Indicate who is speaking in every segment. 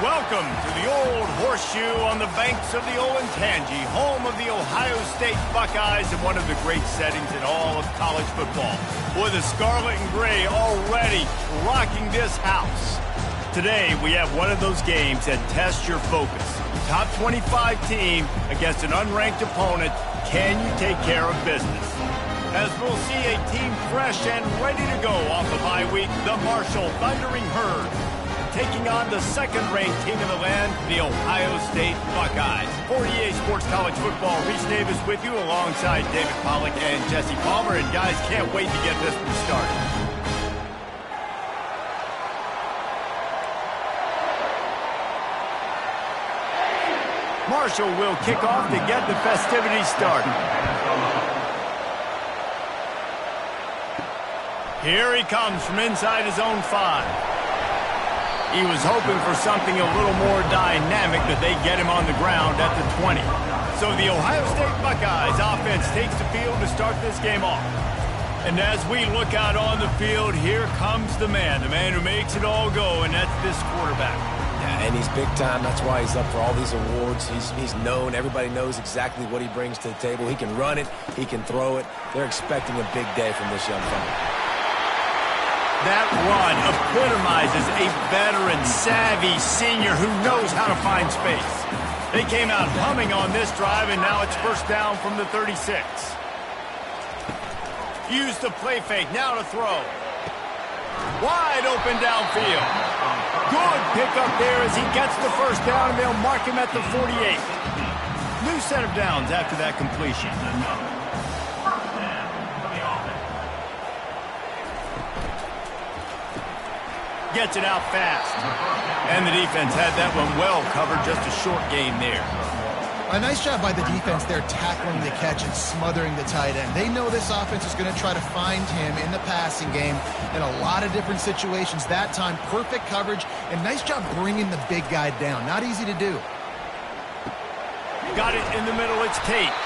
Speaker 1: Welcome to the Old Horseshoe on the banks of the Olentangy, home of the Ohio State Buckeyes and one of the great settings in all of college football. Boy, the scarlet and gray already rocking this house. Today, we have one of those games that tests your focus. Top 25 team against an unranked opponent. Can you take care of business? As we'll see a team fresh and ready to go off the bye week, the Marshall Thundering Herd, taking on the second-ranked team in the land, the Ohio State Buckeyes. For EA Sports College Football, Reese Davis with you alongside David Pollack and Jesse Palmer. And guys, can't wait to get this one started. Marshall will kick off to get the festivities started. Here he comes from inside his own 5. He was hoping for something a little more dynamic, but they get him on the ground at the 20. So the Ohio State Buckeyes offense takes the field to start this game off. And as we look out on the field, here comes the man who makes it all go, and that's this quarterback.
Speaker 2: Yeah, and he's big time. That's why he's up for all these awards. He's known. Everybody knows exactly what he brings to the table. He can run it. He can throw it. They're expecting a big day from this young fella.
Speaker 1: That run epitomizes a veteran, savvy senior who knows how to find space. They came out humming on this drive, and now it's first down from the 36. Use the play fake, now to throw. Wide open downfield. Good pickup there as he gets the first down, and they'll mark him at the 48. New set of downs after that completion. Gets it out fast. And the defense had that one well covered, just a short game there.
Speaker 3: A nice job by the defense there tackling the catch and smothering the tight end. They know this offense is going to try to find him in the passing game in a lot of different situations. That time, perfect coverage, and nice job bringing the big guy down. Not easy to do.
Speaker 1: Got it in the middle, it's Tate.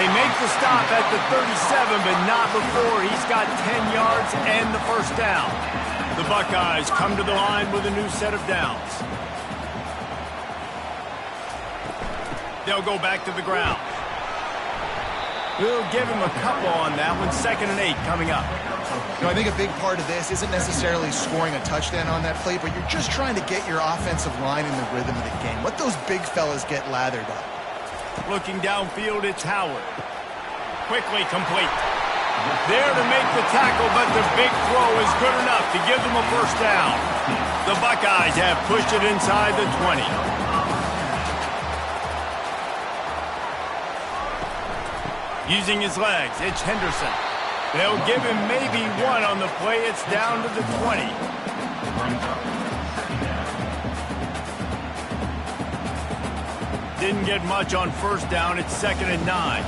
Speaker 1: They make the stop at the 37, but not before he's got 10 yards and the first down. The Buckeyes come to the line with a new set of downs. They'll go back to the ground. We'll give him a couple on that one. 2nd and 8 coming up.
Speaker 3: You know, I think a big part of this isn't necessarily scoring a touchdown on that play, but you're just trying to get your offensive line in the rhythm of the game. Let those big fellas get lathered up.
Speaker 1: Looking downfield, it's Howard. Quickly complete. There to make the tackle, but the big throw is good enough to give them a first down. The Buckeyes have pushed it inside the 20. Using his legs, it's Henderson. They'll give him maybe one on the play. It's down to the 20. Didn't get much on first down. It's 2nd and 9.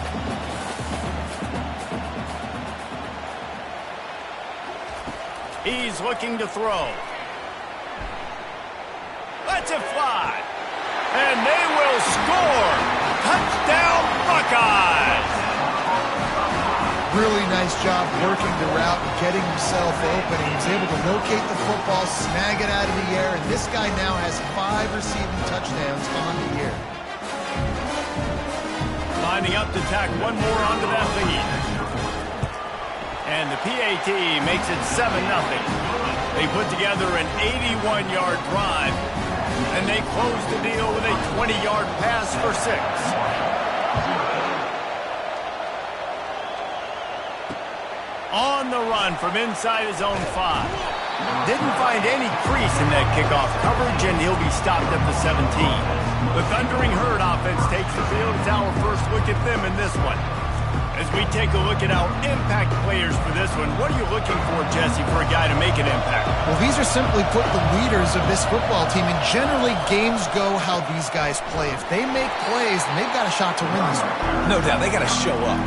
Speaker 1: He's looking to throw. Lets it fly. And they will score. Touchdown, Buckeyes.
Speaker 3: Really nice job working the route and getting himself open. He was able to locate the football, snag it out of the air, and this guy now has 5 receiving touchdowns on the year.
Speaker 1: Lining up to tack one more onto that lead. And the PAT makes it 7-0. They put together an 81-yard drive, and they close the deal with a 20-yard pass for 6. On the run from inside his own 5. Didn't find any crease in that kickoff coverage, and he'll be stopped at the 17. The Thundering Herd offense takes the field. It's our first look at them in this one. As we take a look at our impact players for this one, what are you looking for, Jesse, for a guy to make an impact?
Speaker 3: Well, these are simply put the leaders of this football team, and generally games go how these guys play. If they make plays, then they've got a shot to win this one.
Speaker 2: No doubt, they got to show up.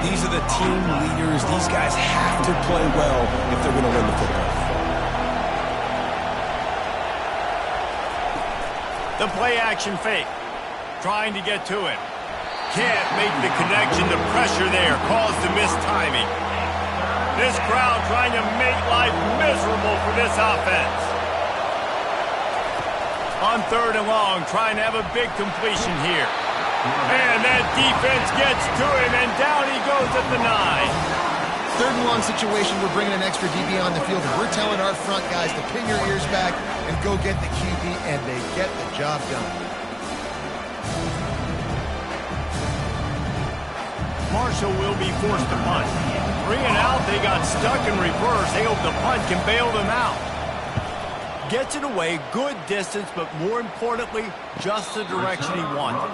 Speaker 2: These are the team leaders. These guys have to play well if they're going to win the football.
Speaker 1: The play action fake, trying to get to it. Can't make the connection. The pressure there caused the missed timing. This crowd trying to make life miserable for this offense. On 3rd and long, trying to have a big completion here. And that defense gets to him, and down he goes at the 9.
Speaker 3: 3rd and long situation, we're bringing an extra DB on the field, and we're telling our front guys to pin your ears back and go get the QB, and they get the job done.
Speaker 1: Marshall will be forced to punt. 3 and out, they got stuck in reverse. They hope the punt can bail them out. Gets it away, good distance, but more importantly, just the direction he wanted.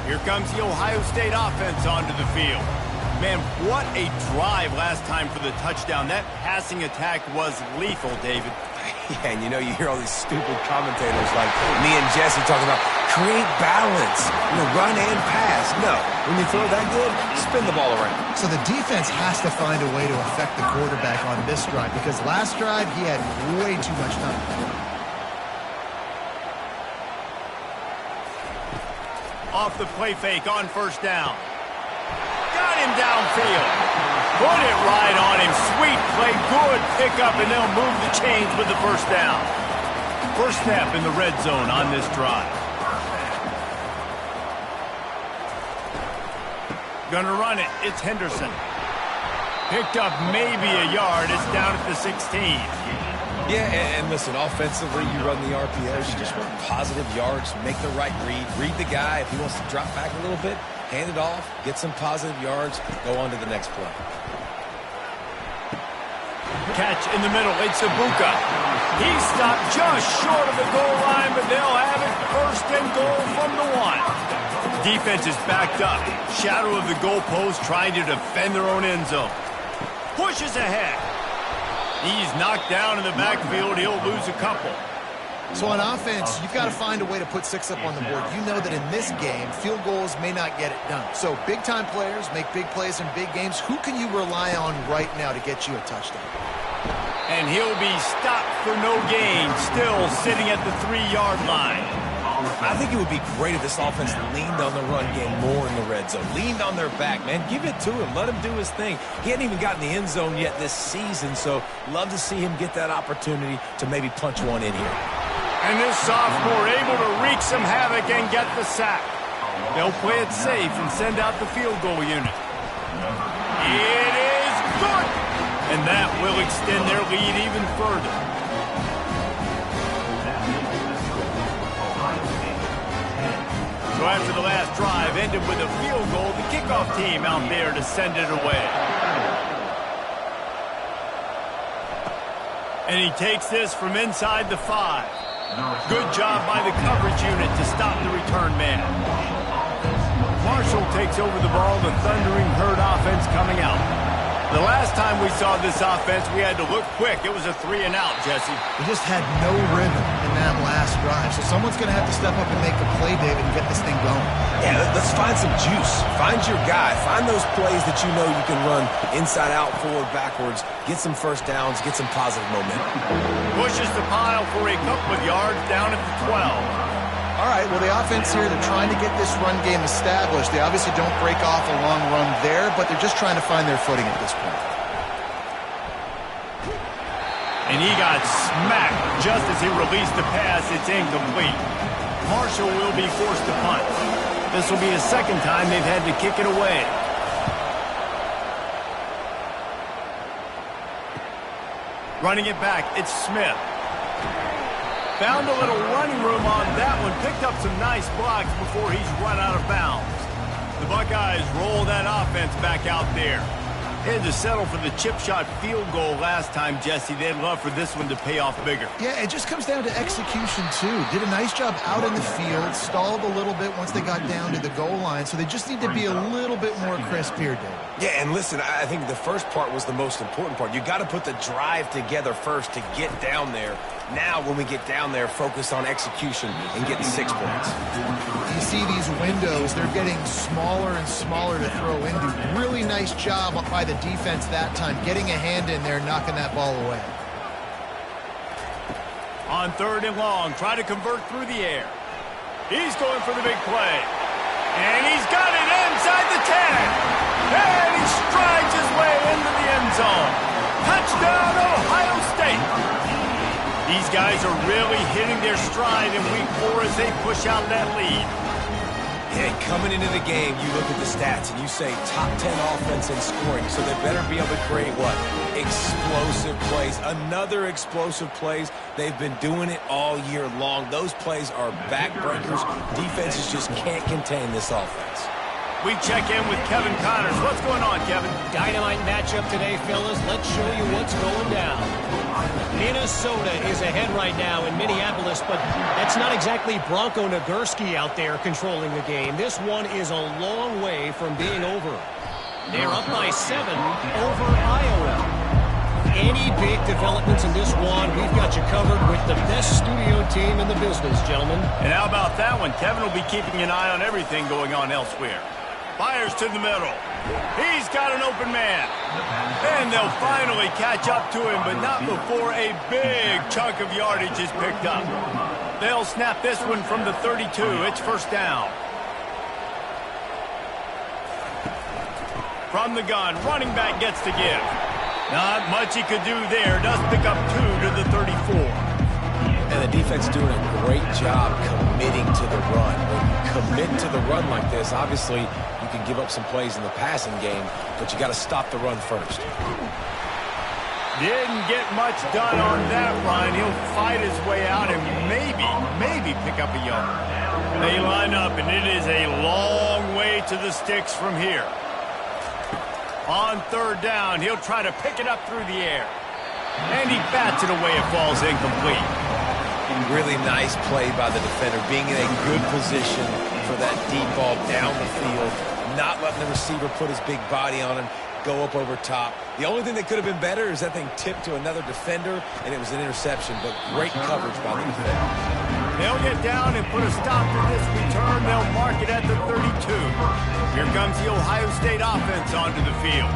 Speaker 1: Here comes the Ohio State offense onto the field. Man, what a drive last time for the touchdown. That passing attack was lethal, David.
Speaker 2: Yeah, and you hear all these stupid commentators like me and Jesse talking about create balance, run and pass. No, when you throw that good, spin the ball around.
Speaker 3: So the defense has to find a way to affect the quarterback on this drive because last drive he had way too much time.
Speaker 1: Off the play fake on 1st down. Got him downfield. Put it right on him. Sweet play, good pickup, and they'll move the chains with the 1st down. First snap in the red zone on this drive. Gonna run it. It's Henderson. Picked up maybe a yard. It's down at the 16.
Speaker 2: Yeah, and listen, offensively, you run the RPOs, you just want positive yards, make the right read the guy. If he wants to drop back a little bit, hand it off, get some positive yards, go on to the next play.
Speaker 1: Catch in the middle, it's Ibuka. He stopped just short of the goal line, but they'll have it 1st and goal from the 1. Defense is backed up. Shadow of the goalpost trying to defend their own end zone. Pushes ahead. He's knocked down in the backfield. He'll lose a couple.
Speaker 3: So on offense, you've got to find a way to put 6 up on the board. You know that in this game, field goals may not get it done. So big-time players make big plays in big games. Who can you rely on right now to get you a touchdown?
Speaker 1: And he'll be stopped for no gain, still sitting at the 3-yard line.
Speaker 2: I think it would be great if this offense leaned on the run game more in the red zone. Leaned on their back, man. Give it to him. Let him do his thing. He hadn't even gotten the end zone yet this season, so love to see him get that opportunity to maybe punch one in here.
Speaker 1: And this sophomore able to wreak some havoc and get the sack. They'll play it safe and send out the field goal unit. It is good! And that will extend their lead even further. So after the last drive ended with a field goal, the kickoff team out there to send it away. And he takes this from inside the 5. Good job by the coverage unit to stop the return man. Marshall takes over the ball, the Thundering Herd offense coming out. The last time we saw this offense, we had to look quick. It was a 3 and out, Jesse.
Speaker 3: We just had no rhythm in that last drive. So someone's going to have to step up and make a play, David, and get this thing going.
Speaker 2: Yeah, let's find some juice. Find your guy. Find those plays that you know you can run inside out, forward, backwards. Get some 1st downs. Get some positive momentum.
Speaker 1: Pushes the pile for a couple of yards down at the 12.
Speaker 3: All right, well, the offense here, they're trying to get this run game established. They obviously don't break off a long run there, but they're just trying to find their footing at this point.
Speaker 1: And he got smacked just as he released the pass. It's incomplete. Marshall will be forced to punt. This will be the 2nd time they've had to kick it away. Running it back, it's Smith. Found a little running room on that one. Picked up some nice blocks before he's run out of bounds. The Buckeyes roll that offense back out there. They had to settle for the chip shot field goal last time, Jesse. They'd love for this one to pay off bigger.
Speaker 3: Yeah, it just comes down to execution, too. Did a nice job out in the field, stalled a little bit once they got down to the goal line, so they just need to be a little bit more crisp here, Dave.
Speaker 2: Yeah, and listen, I think the first part was the most important part. You got to put the drive together first to get down there. Now, when we get down there, focus on execution and getting 6 points.
Speaker 3: You see these windows, they're getting smaller and smaller to throw into. Really nice job by the defense that time, getting a hand in there, knocking that ball away.
Speaker 1: On 3rd and long, try to convert through the air. He's going for the big play. And he's got it inside the 10. And he strides his way into the end zone. Touchdown, Ohio State. These guys are really hitting their stride in week 4 as they push out that lead.
Speaker 2: Yeah, coming into the game, you look at the stats and you say top 10 offense in scoring, so they better be able to create what? Explosive plays. Another explosive plays. They've been doing it all year long. Those plays are backbreakers. Defenses just can't contain this offense.
Speaker 1: We check in with Kevin Connors. What's going on, Kevin?
Speaker 4: Dynamite matchup today, fellas. Let's show you what's going down. Minnesota is ahead right now in Minneapolis, but that's not exactly Bronco Nagurski out there controlling the game. This one is a long way from being over. They're up by 7 over Iowa. Any big developments in this one, we've got you covered with the best studio team in the business, gentlemen.
Speaker 1: And how about that one? Kevin will be keeping an eye on everything going on elsewhere. Fires to the middle. He's got an open man. And they'll finally catch up to him, but not before a big chunk of yardage is picked up. They'll snap this one from the 32. It's first down. From the gun, running back gets to give. Not much he could do there. Does pick up 2 to the 34.
Speaker 2: And the defense doing a great job committing to the run. When you commit to the run like this, obviously you can give up some plays in the passing game, but you got to stop the run first.
Speaker 1: Didn't get much done on that run. He'll fight his way out and maybe pick up a yard. They line up, and it is a long way to the sticks from here. On third down, he'll try to pick it up through the air. And he bats it away. It falls incomplete.
Speaker 2: Really nice play by the defender, being in a good position for that deep ball down the field, not letting the receiver put his big body on him, go up over top. The only thing that could have been better is that thing tipped to another defender, and it was an interception, but great coverage by the defender.
Speaker 1: They'll get down and put a stop to this return. They'll mark it at the 32. Here comes the Ohio State offense onto the field.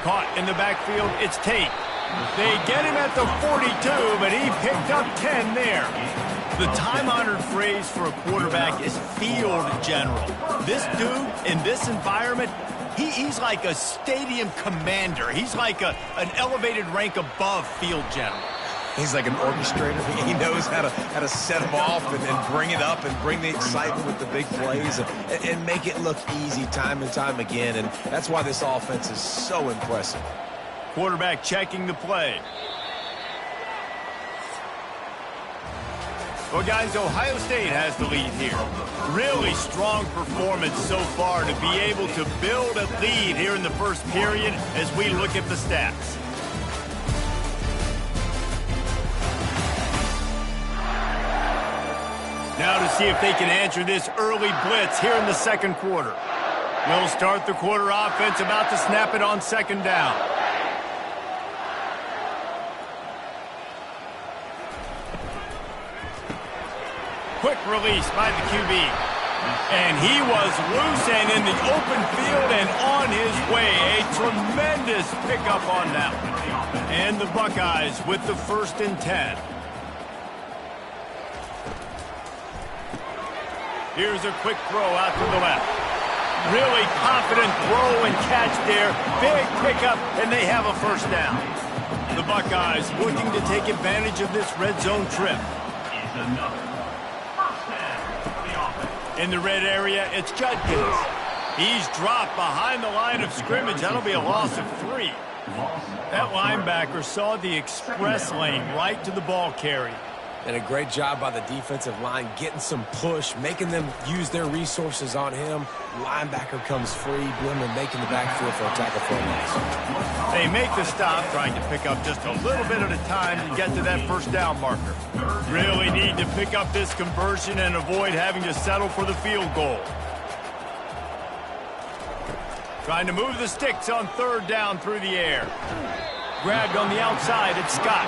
Speaker 1: Caught in the backfield, it's Tate. They get him at the 42, but he picked up 10 there. The time-honored phrase for a quarterback is field general. This dude, in this environment, he's like a stadium commander. He's like an elevated rank above field general.
Speaker 2: He's like an orchestrator. He knows how to set them off and then bring it up and bring the excitement with the big plays and make it look easy time and time again. And that's why this offense is so impressive.
Speaker 1: Quarterback checking the play. Well, guys, Ohio State has the lead here. Really strong performance so far to be able to build a lead here in the first period as we look at the stats. Now to see if they can answer this early blitz here in the second quarter. We'll start the quarter offense, about to snap it on second down. Quick release by the QB. And he was loose and in the open field and on his way. A tremendous pickup on that one. And the Buckeyes with the 1st and 10. Here's a quick throw out to the left. Really confident throw and catch there. Big pickup, and they have a first down. The Buckeyes looking to take advantage of this red zone trip. In the red area, it's Judkins. He's dropped behind the line of scrimmage. That'll be a loss of 3. That linebacker saw the express lane right to the ball carrier.
Speaker 2: And a great job by the defensive line, getting some push, making them use their resources on him. Linebacker comes free, Bloomer making the backfield for a tackle for a loss.
Speaker 1: They make the stop, trying to pick up just a little bit at a time to get to that first down marker. Really need to pick up this conversion and avoid having to settle for the field goal. Trying to move the sticks on third down through the air. Grabbed on the outside, it's Scott.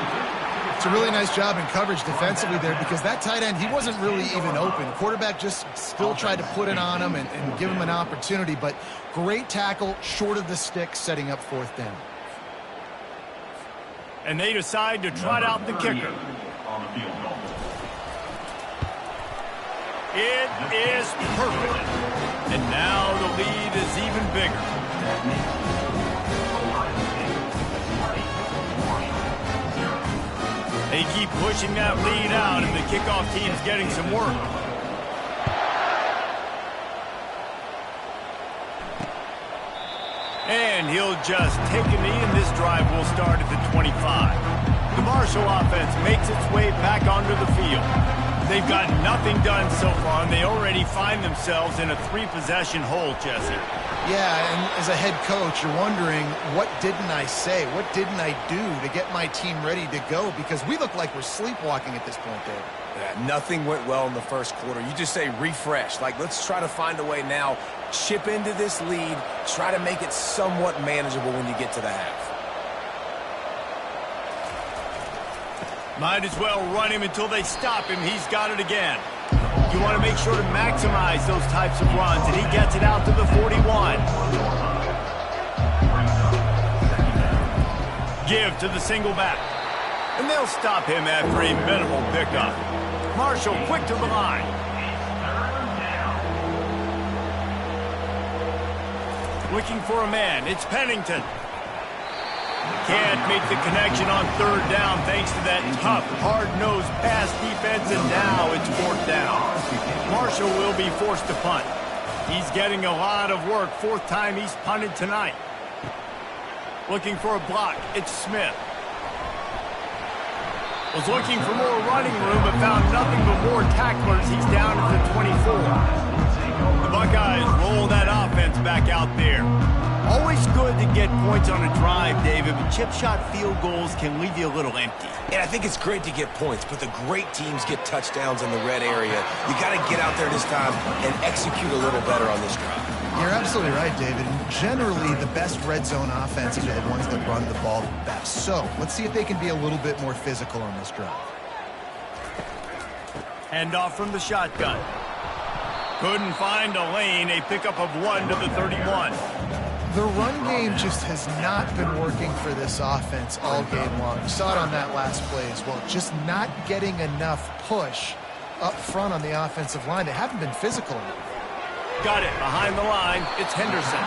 Speaker 3: It's a really nice job in coverage defensively there because that tight end, he wasn't really even open. Quarterback just still tried to put it on him and give him an opportunity, but great tackle short of the stick, setting up 4th down.
Speaker 1: And they decide to trot out the kicker. It is perfect. And now the lead is even bigger. They keep pushing that lead out, and the kickoff team's getting some work. And he'll just take a knee, and this drive will start at the 25. The Marshall offense makes its way back onto the field. They've got nothing done so far, and they already find themselves in a 3-possession hole, Jesse.
Speaker 3: Yeah, and as a head coach, you're wondering, what didn't I say? What didn't I do to get my team ready to go? Because we look like we're sleepwalking at this point, Dave.
Speaker 2: Yeah, nothing went well in the first quarter. You just say refresh. Like, let's try to find a way now. Chip into this lead. Try to make it somewhat manageable when you get to the half.
Speaker 1: Might as well run him until they stop him. He's got it again. You want to make sure to maximize those types of runs, and he gets it out to the 41. Give to the single back. And they'll stop him after a minimal pickup. Marshall quick to the line. Looking for a man. It's Pennington. Can't make the connection on third down thanks to that tough, hard-nosed pass defense, and now it's fourth down. Marshall will be forced to punt. He's getting a lot of work. Fourth time he's punted tonight. Looking for a block. It's Smith. Was looking for more running room, but found nothing but more tacklers. He's down at the 24. The Buckeyes roll that offense back out there. Always good to get points on a drive, David, but chip shot field goals can leave you a little empty.
Speaker 2: And I think it's great to get points, but the great teams get touchdowns in the red area. You got to get out there this time and execute a little better on this drive.
Speaker 3: You're absolutely right, David. Generally, the best red zone offenses are the ones that run the ball the best. So let's see if they can be a little bit more physical on this drive.
Speaker 1: Hand off from the shotgun. Couldn't find a lane. A pickup of 1 to the 31.
Speaker 3: The run game just has not been working for this offense all game long. You saw it on that last play as well. Just not getting enough push up front on the offensive line. They haven't been physical enough.
Speaker 1: Got it behind the line. It's Henderson.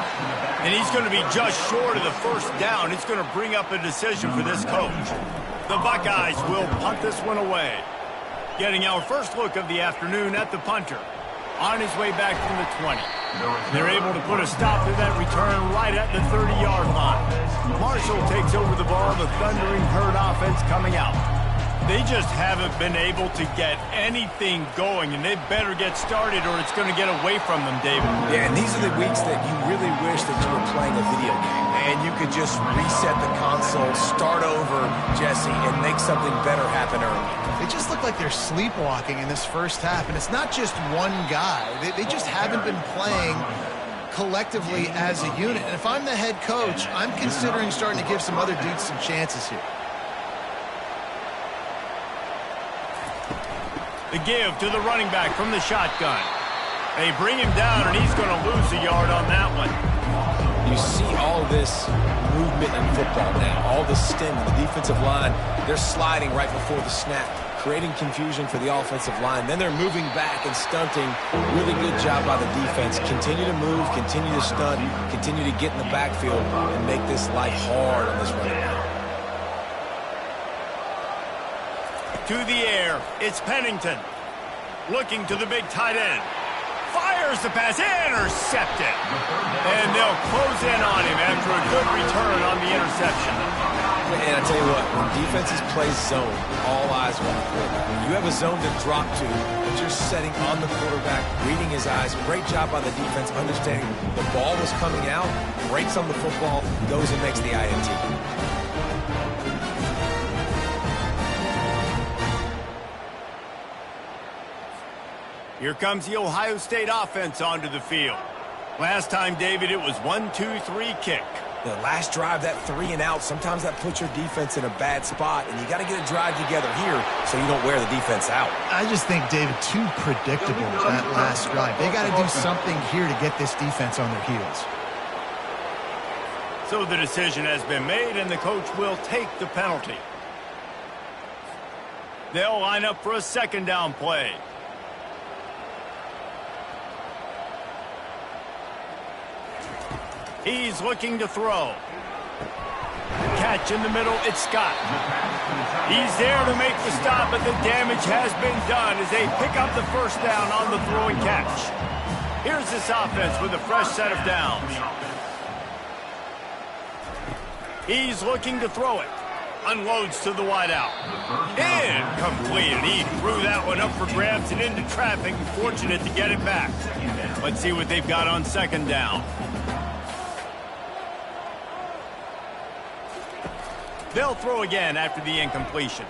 Speaker 1: And he's going to be just short of the first down. It's going to bring up a decision for this coach. The Buckeyes will punt this one away. Getting our first look of the afternoon at the punter. On his way back from the 20. They're able to put a stop to that return right at the 30-yard line. Marshall takes over the ball, the thundering herd offense coming out. They just haven't been able to get anything going, and they better get started or it's going to get away from them, David.
Speaker 2: Yeah, and these are the weeks that you really wish that you were playing a video game, and you could just reset the console, start over, Jesse, and make something better happen early.
Speaker 3: They just look like they're sleepwalking in this first half, and it's not just one guy. They just haven't been playing collectively as a unit. And if I'm the head coach, I'm considering starting to give some other dudes some chances here.
Speaker 1: The give to the running back from the shotgun. They bring him down, and he's going to lose a yard on that one.
Speaker 2: You see all this movement in football now, all the stem in the defensive line. They're sliding right before the snap, creating confusion for the offensive line. Then they're moving back and stunting. Really good job by the defense. Continue to move, continue to stunt, continue to get in the backfield and make this life hard on this running back.
Speaker 1: To the air, it's Pennington. Looking to the big tight end. Fires the pass, intercepted. And they'll close in on him after a good return on the interception.
Speaker 2: And I tell you what, when defenses play zone, all eyes are on the quarterback. When you have a zone to drop to, but you're setting on the quarterback, reading his eyes. Great job by the defense, understanding the ball was coming out, breaks on the football, goes and makes the INT.
Speaker 1: Here comes the Ohio State offense onto the field. Last time, David, it was 1-2-3 kick.
Speaker 2: The last drive, that 3 and out, sometimes that puts your defense in a bad spot, and you got to get a drive together here so you don't wear the defense out.
Speaker 3: I just think, David, too predictable that last drive. They got to do something here to get this defense on their heels.
Speaker 1: So the decision has been made, and the coach will take the penalty. They'll line up for a second down play. He's looking to throw. Catch in the middle, it's Scott. He's there to make the stop, but the damage has been done as they pick up the first down on the throw and catch. Here's this offense with a fresh set of downs. He's looking to throw it. Unloads to the wideout. Incomplete, and he threw that one up for grabs and into traffic. Fortunate to get it back. Let's see what they've got on second down. They'll throw again after the incompletion.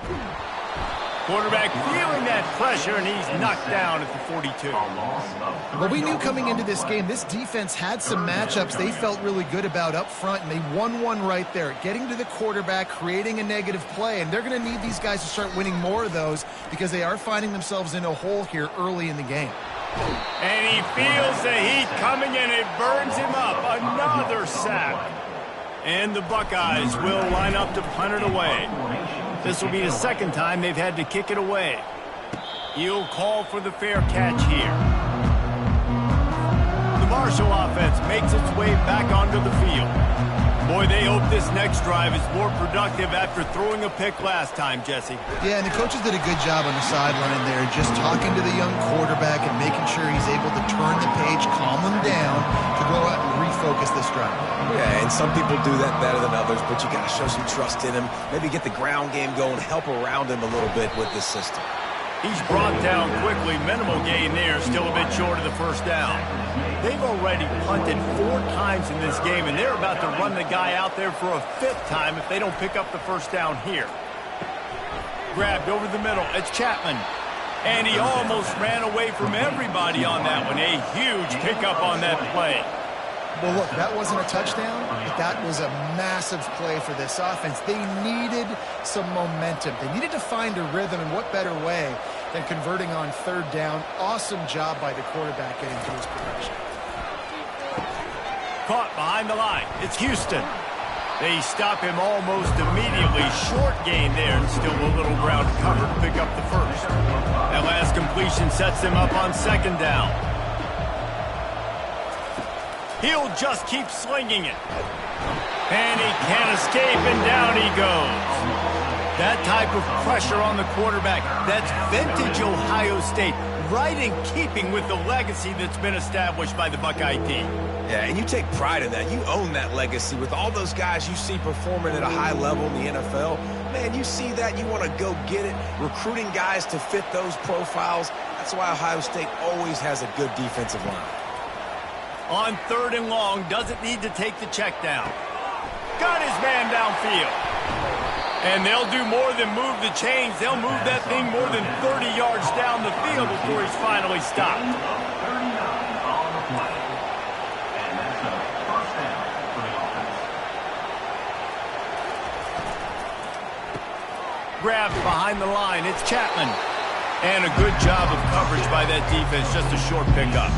Speaker 1: Quarterback feeling that pressure, and he's knocked down at the 42.
Speaker 3: Well, we knew coming into this game, this defense had some matchups they felt really good about up front, and they won one right there, getting to the quarterback, creating a negative play, and they're going to need these guys to start winning more of those because they are finding themselves in a hole here early in the game.
Speaker 1: And he feels the heat coming, and it burns him up. Another sack. And the Buckeyes will line up to punt it away. This will be the second time they've had to kick it away. He'll call for the fair catch here. The Marshall offense makes its way back onto the field. Boy, they hope this next drive is more productive after throwing a pick last time, Jesse.
Speaker 3: Yeah, and the coaches did a good job on the sideline there, just talking to the young quarterback and making sure he's able to turn the page, calm him down to go out and refocus this drive.
Speaker 2: Yeah, and some people do that better than others, but you got to show some trust in him. Maybe get the ground game going, help around him a little bit with this system.
Speaker 1: He's brought down quickly. Minimal gain there, still a bit short of the first down. They've already punted 4 times in this game, and they're about to run the guy out there for a 5th time if they don't pick up the first down here. Grabbed over the middle. It's Chapman. And he almost ran away from everybody on that one. A huge pickup on that play.
Speaker 3: Well, look, that wasn't a touchdown, but that was a massive play for this offense. They needed some momentum. They needed to find a rhythm, and what better way than converting on 3rd down. Awesome job by the quarterback getting to his progression.
Speaker 1: Caught behind the line. It's Houston. They stop him almost immediately. Short gain there, and still a little ground to cover to pick up the first. That last completion sets them up on 2nd down. He'll just keep slinging it. And he can't escape, and down he goes. That type of pressure on the quarterback, that's vintage Ohio State, right in keeping with the legacy that's been established by the Buckeye team.
Speaker 2: Yeah, and you take pride in that. You own that legacy with all those guys you see performing at a high level in the NFL. Man, you see that, you want to go get it, recruiting guys to fit those profiles. That's why Ohio State always has a good defensive line.
Speaker 1: On 3rd and long, doesn't need to take the check down. Got his man downfield. And they'll do more than move the chains. They'll move that thing more than 30 yards down the field before he's finally stopped. Grabbed behind the line. It's Chapman. And a good job of coverage by that defense. Just a short pickup.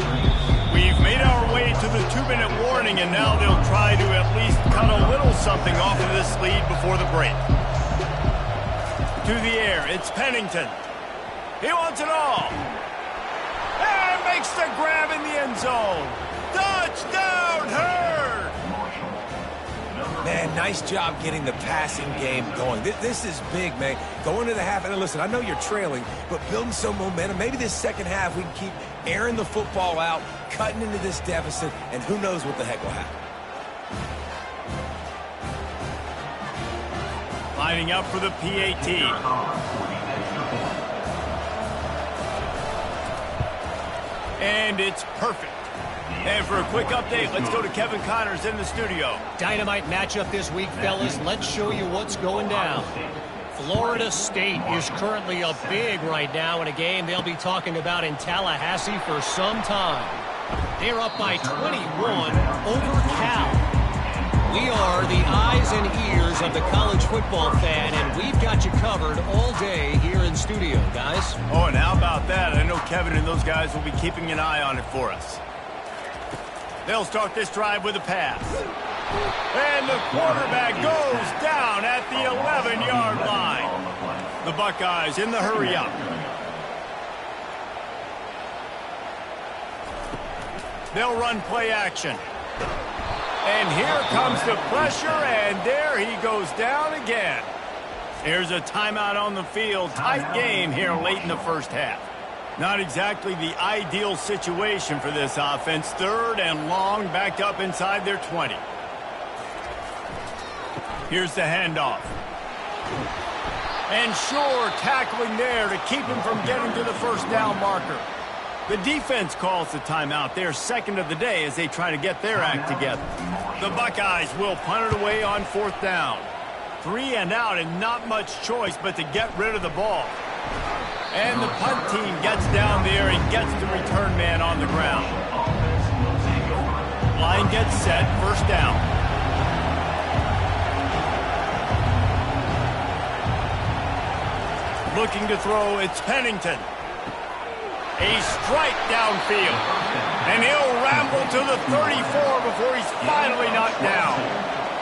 Speaker 1: We've made our way to the 2-minute warning, and now they'll try to at least cut a little something off of this lead before the break. To the air, it's Pennington. He wants it all. And makes the grab in the end zone. Touchdown, Herd!
Speaker 2: Man, nice job getting the passing game going. This is big, man. Going to the half, and listen, I know you're trailing, but building some momentum. Maybe this second half we can keep airing the football out, cutting into this deficit, and who knows what the heck will happen.
Speaker 1: Lining up for the PAT. And it's perfect. And for a quick update, let's go to Kevin Connors in the studio.
Speaker 4: Dynamite matchup this week, fellas. Let's show you what's going down. Florida State is currently up big right now in a game they'll be talking about in Tallahassee for some time. They're up by 21 over Cal. We are the eyes and ears of the college football fan, and we've got you covered all day here in studio, guys.
Speaker 1: Oh, and how about that? I know Kevin and those guys will be keeping an eye on it for us. They'll start this drive with a pass. And the quarterback goes down at the 11-yard line. The Buckeyes in the hurry-up. They'll run play action. And here comes the pressure, and there he goes down again. Here's a timeout on the field. Tight game here late in the first half. Not exactly the ideal situation for this offense. 3rd and long, backed up inside their 20. Here's the handoff. And sure, tackling there to keep him from getting to the first down marker. The defense calls the timeout. They're 2nd of the day as they try to get their act together. The Buckeyes will punt it away on 4th down. 3 and out and not much choice but to get rid of the ball. And the punt team gets down there and gets the return man on the ground. Line gets set, 1st down. Looking to throw, it's Pennington. A strike downfield. And he'll ramble to the 34 before he's finally knocked down.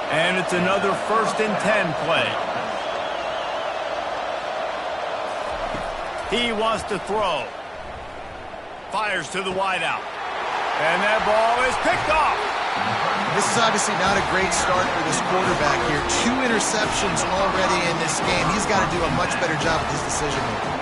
Speaker 1: And it's another 1st and 10 play. He wants to throw. Fires to the wideout. And that ball is picked off.
Speaker 3: This is obviously not a great start for this quarterback here. 2 interceptions already in this game. He's got to do a much better job with his decision-making.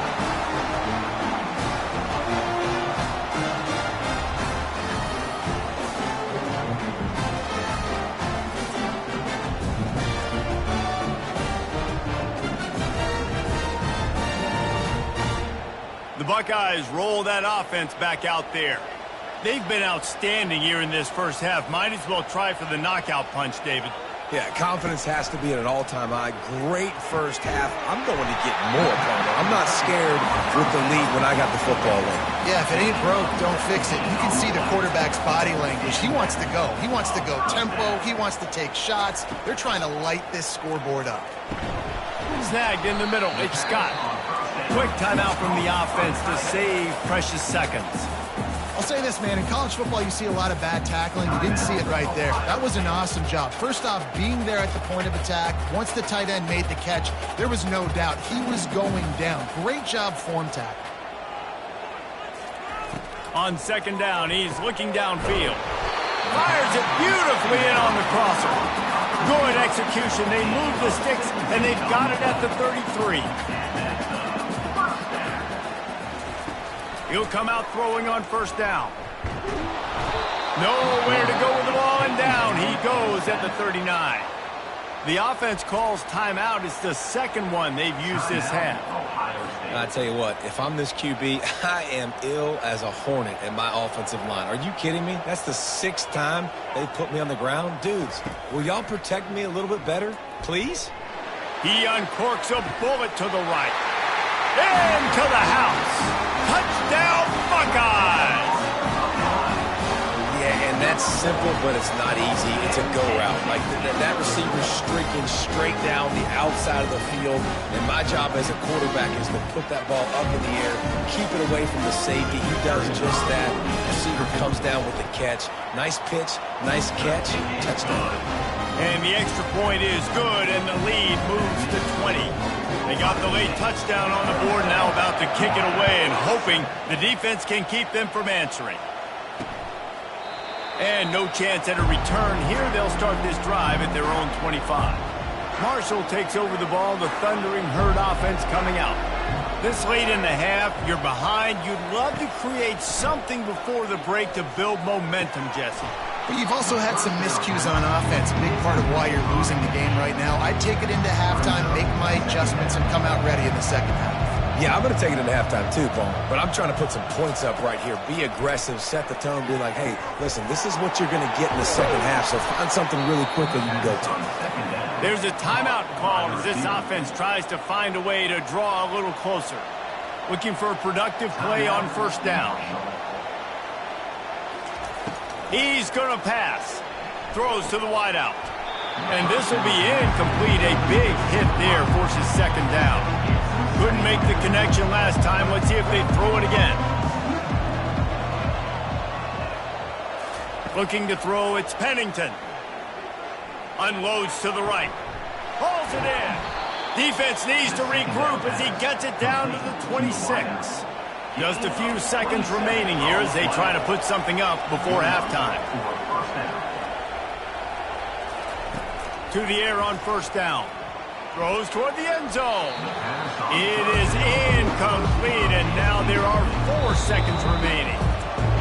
Speaker 1: The Buckeyes roll that offense back out there. They've been outstanding here in this first half. Might as well try for the knockout punch, David.
Speaker 2: Yeah, confidence has to be at an all-time high. Great first half. I'm going to get more, Palmer. I'm not scared with the lead when I got the football in.
Speaker 3: Yeah, if it ain't broke, don't fix it. You can see the quarterback's body language. He wants to go. He wants to go tempo. He wants to take shots. They're trying to light this scoreboard up.
Speaker 1: Snagged in the middle. It's Scott. Quick timeout from the offense to save precious seconds.
Speaker 3: I'll say this, man. In college football, you see a lot of bad tackling. You didn't see it right there. That was an awesome job. First off, being there at the point of attack. Once the tight end made the catch, there was no doubt he was going down. Great job form tackle.
Speaker 1: On 2nd down, he's looking downfield. Fires it beautifully in on the crosser. Good execution. They move the sticks, and they've got it at the 33. He'll come out throwing on 1st down. Nowhere to go with the ball, and down he goes at the 39. The offense calls timeout. It's the 2nd one they've used this half.
Speaker 2: I tell you what, if I'm this QB, I am ill as a hornet in my offensive line. Are you kidding me? That's the 6th time they've put me on the ground. Dudes, will y'all protect me a little bit better, please?
Speaker 1: He uncorks a bullet to the right. Into the house. Touchdown, Buckeyes!
Speaker 2: Yeah, and that's simple, but it's not easy. It's a go route. Like that receiver's streaking straight down the outside of the field, and my job as a quarterback is to put that ball up in the air, keep it away from the safety. He does just that. The receiver comes down with the catch. Nice pitch, nice catch, touchdown.
Speaker 1: And the extra point is good, and the lead moves to 20. They got the late touchdown on the board, now about to kick it away and hoping the defense can keep them from answering. And no chance at a return here. They'll start this drive at their own 25. Marshall takes over the ball, the Thundering Herd offense coming out. This late in the half, you're behind. You'd love to create something before the break to build momentum, Jesse.
Speaker 3: But you've also had some miscues on offense, a big part of why you're losing the game right now. I'd take it into halftime, make my adjustments, and come out ready in the 2nd half.
Speaker 2: Yeah, I'm going to take it into halftime too, Paul. But I'm trying to put some points up right here. Be aggressive, set the tone, be like, hey, listen, this is what you're going to get in the 2nd half, so find something really quickly you can go to.
Speaker 1: There's a timeout called as this offense tries to find a way to draw a little closer. Looking for a productive play on 1st down. He's going to pass. Throws to the wideout. And this will be incomplete. A big hit there forces 2nd down. Couldn't make the connection last time. Let's see if they throw it again. Looking to throw, it's Pennington. Unloads to the right. Hauls it in. Defense needs to regroup as he gets it down to the 26. Just a few seconds remaining here as they try to put something up before halftime. to the air on first down. Throws toward the end zone. It is incomplete, and now there are 4 seconds remaining.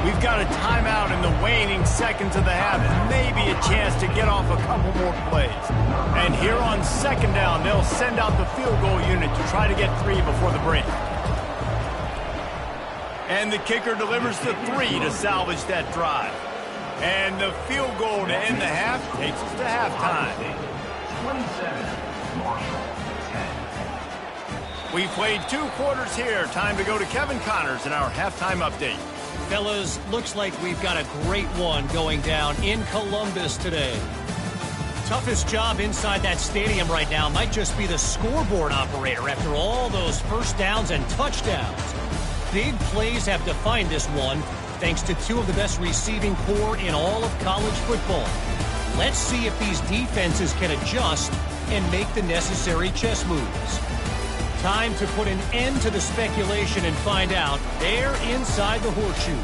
Speaker 1: We've got a timeout in the waning seconds of the half, and maybe a chance to get off a couple more plays. And here on second down, they'll send out the field goal unit to try to get 3 before the break. And the kicker delivers the 3 to salvage that drive. And the field goal to end the half takes us to halftime. 27, Marshall, 10. We played 2 quarters here. Time to go to Kevin Connors in our halftime update.
Speaker 4: Fellas, looks like we've got a great one going down in Columbus today. Toughest job inside that stadium right now might just be the scoreboard operator after all those first downs and touchdowns. Big plays have defined this one, thanks to 2 of the best receiving corps in all of college football. Let's see if these defenses can adjust and make the necessary chess moves. Time to put an end to the speculation and find out. They're inside the horseshoe.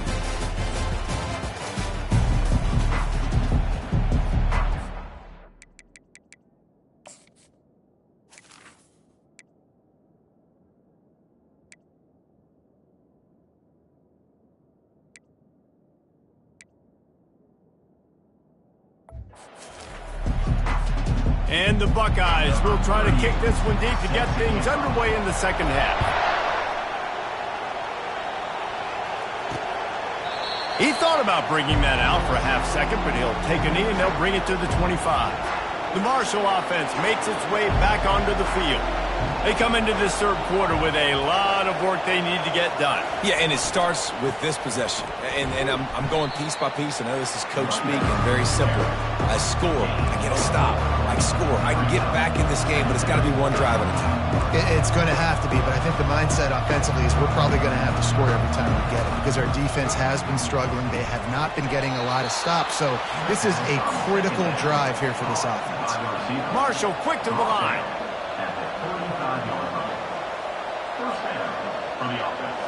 Speaker 1: And the Buckeyes will try to kick this one deep to get things underway in the second half. He thought about bringing that out for a half second, but he'll take a knee and they'll bring it to the 25. The Marshall offense makes its way back onto the field. They come into this third quarter with a lot of work they need to get done.
Speaker 2: Yeah, and it starts with this possession. And I'm going piece by piece. I know this is coach speak and very simple. I score, I get a stop. I score, I can get back in this game, but it's got to be one drive at a time.
Speaker 3: It's going to have to be, but I think the mindset offensively is we're probably going to have to score every time we get it because our defense has been struggling. They have not been getting a lot of stops, so this is a critical drive here for this offense.
Speaker 1: Marshall quick to the line.
Speaker 5: First down from the offense.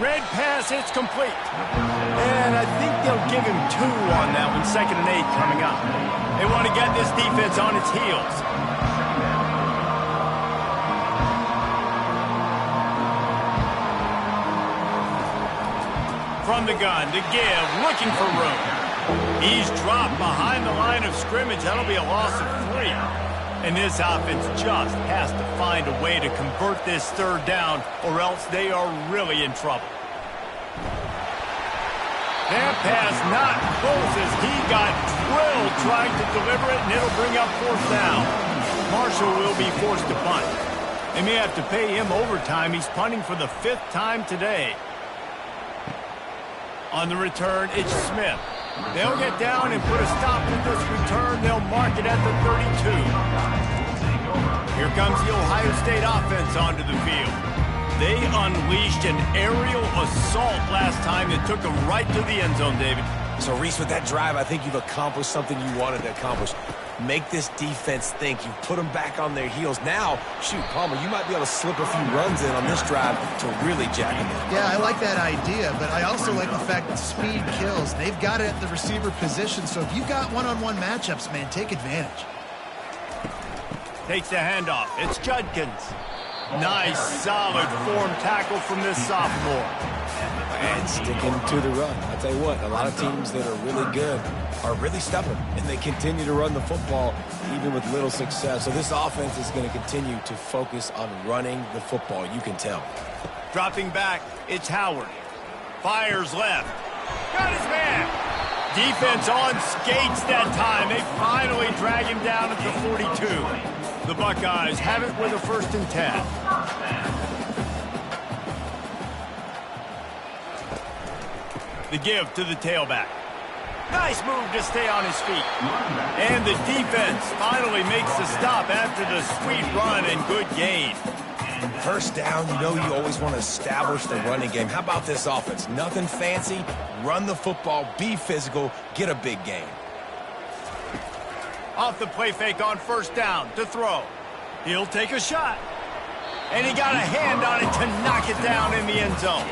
Speaker 1: Red pass, it's complete. And I think they'll give him 2 on that one, 2nd and 8 coming up. They want to get this defense on its heels. From the gun, to give, looking for room. He's dropped behind the line of scrimmage. That'll be a loss of 3. And this offense just has to find a way to convert this third down, or else they are really in trouble. That pass not close as he got drilled trying to deliver it, and it'll bring up 4th down. Marshall will be forced to punt. They may have to pay him overtime. He's punting for the 5th time today. On the return, it's Smith. They'll get down and put a stop to this return. They'll mark it at the 32. Here comes the Ohio State offense onto the field. They unleashed an aerial assault last time that took them right to the end zone, David.
Speaker 2: So, Reese, with that drive, I think you've accomplished something you wanted to accomplish. Make this defense think. You put them back on their heels. Now, shoot, Palmer, you might be able to slip a few runs in on this drive to really jack them in.
Speaker 3: Yeah, I like that idea, but I also like the fact that speed kills. They've got it at the receiver position, so if you've got one-on-one matchups, man, take advantage.
Speaker 1: Takes the handoff. It's Judkins. Nice, solid form tackle from this sophomore.
Speaker 2: And sticking to the run. I'll tell you what, a lot of teams that are really good are really stubborn, and they continue to run the football even with little success. So this offense is going to continue to focus on running the football. You can tell.
Speaker 1: Dropping back, it's Howard. Fires left. Got his man. Defense on skates that time. They finally drag him down at the 42. The Buckeyes have it with a 1st and 10. The give to the tailback. Nice move to stay on his feet. And the defense finally makes the stop after the sweet run and good gain.
Speaker 2: First down, you know you always want to establish the running game. How about this offense? Nothing fancy. Run the football, be physical, get a big gain.
Speaker 1: Off the play fake on first down to throw. He'll take a shot. And he got a hand on it to knock it down in the end zone.